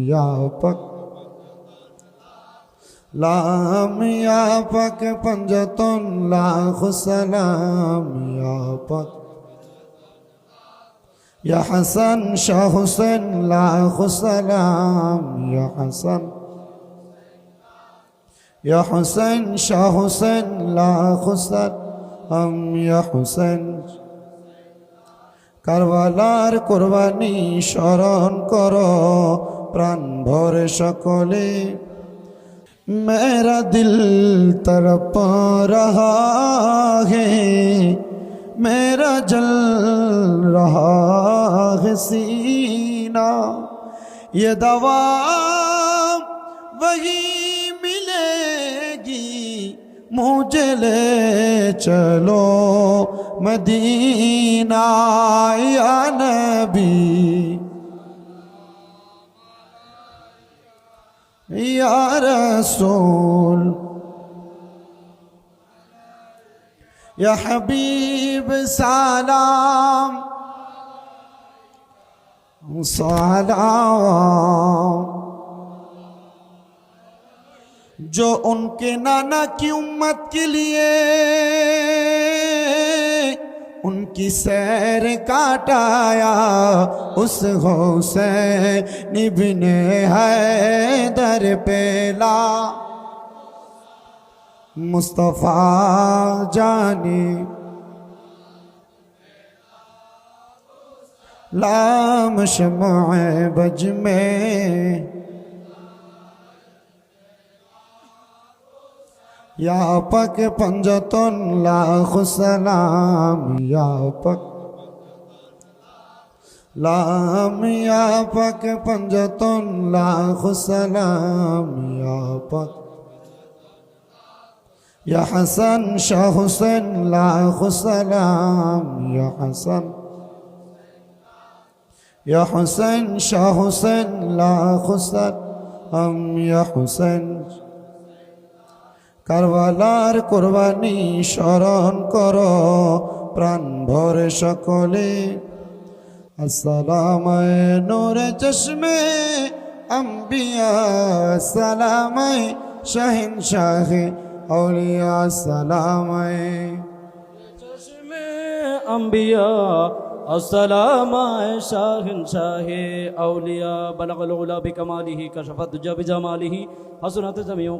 या पक लाम या पक पंजतुन लाख सलाम या पक या हसन शाह हुसैन लाख सलाम या हसन या हुसैन शाह हुसैन लाख सलाम या हुसैन কারবালার কুরবানি স্মরণ করো প্রাণ ভরে সকলে मेरा दिल तड़प रहा है मेरा जल रहा है सीना ये दवा वही मिलेगी मुझे ले चलो मदीना या नबी या रसूल या हबीब सलाम सलाम जो उनके नाना की उम्मत के लिए उनकी सैर काटाया उस हुसैन इब्ने हैदर पेला मुस्तफ़ा जाने लाम शम्अ बज में या पक पंजतुन लाख सलाम या पक लाम या पक पंजतुन लाख सलाम या पक या हसन शाह हुसैन लाख सलाम या हसन या हुसैन शाह हुसैन लाख सलाम या हुसैन কারবালার কুরবানি স্মরণ করো প্রাণ ভরে সকলে আসসালামু নূরে চশমে আম্বিয়া আসসালামু শাহিনশাহ আউলিয়া আসসালামু চশমে আম্বিয়া আসসালামু শাহিনশাহ আউলিয়া বালাগাল উলা বিকামালিহি কাশাফাত দুজা বিজামালিহি হাসনাত জামিউ